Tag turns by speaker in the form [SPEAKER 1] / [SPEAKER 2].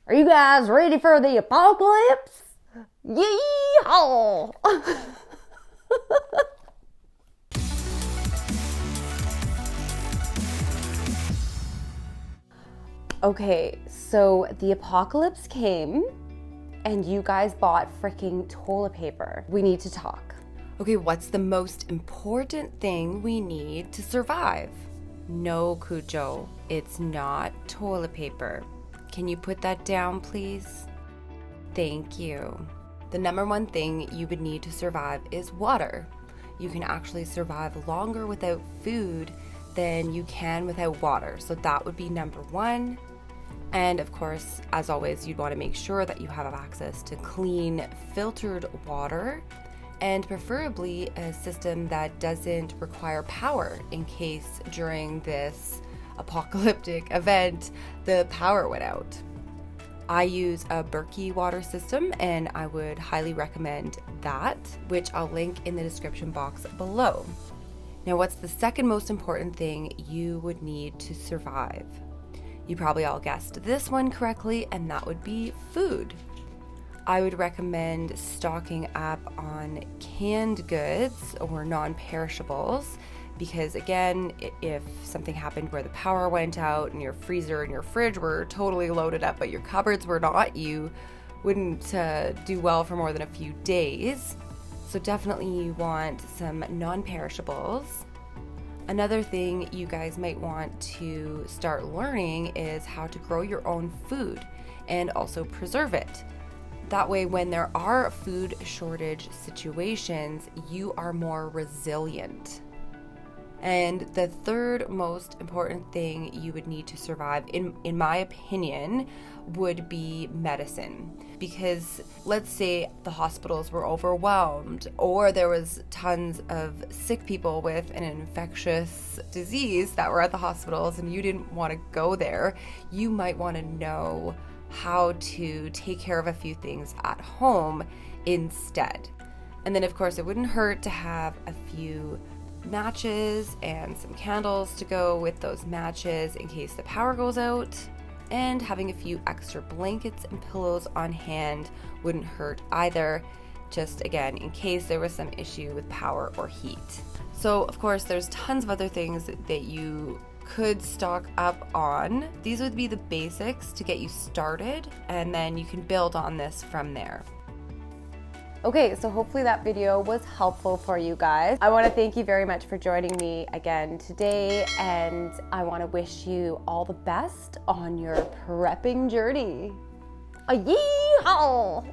[SPEAKER 1] Are you guys ready for the apocalypse? Yeehaw! Okay, so the apocalypse came and you guys bought freaking toilet paper. We need to talk.
[SPEAKER 2] Okay, what's the most important thing we need to survive? No, Cujo, it's not toilet paper. Can you put that down, please? Thank you. The number one thing you would need to survive is water. You can actually survive longer without food than you can without water. So that would be number one. And of course, as always, you'd want to make sure that you have access to clean, filtered water, and preferably a system that doesn't require power in case during this apocalyptic event the power went out. I use a Berkey water system and I would highly recommend that, which I'll link in the description box below. Now, what's the second most important thing you would need to survive? You probably all guessed this one correctly, and that would be food. I would recommend stocking up on canned goods or non-perishables because, again, if something happened where the power went out and your freezer and your fridge were totally loaded up but your cupboards were not, you wouldn't do well for more than a few days. So definitely you want some non-perishables. Another thing you guys might want to start learning is how to grow your own food and also preserve it. That way, when there are food shortage situations, you are more resilient. And the third most important thing you would need to survive, in my opinion, would be medicine. Because let's say the hospitals were overwhelmed or there was tons of sick people with an infectious disease that were at the hospitals and you didn't want to go there, you might want to know how to take care of a few things at home instead. And then of course it wouldn't hurt to have a few matches and some candles to go with those matches in case the power goes out, and having a few extra blankets and pillows on hand wouldn't hurt either, just again in case there was some issue with power or heat. So of course there's tons of other things that you could stock up on. These would be the basics to get you started, and then you can build on this from there.
[SPEAKER 1] Okay, so hopefully that video was helpful for you guys. I want to thank you very much for joining me again today, and I want to wish you all the best on your prepping journey. A yeehaw!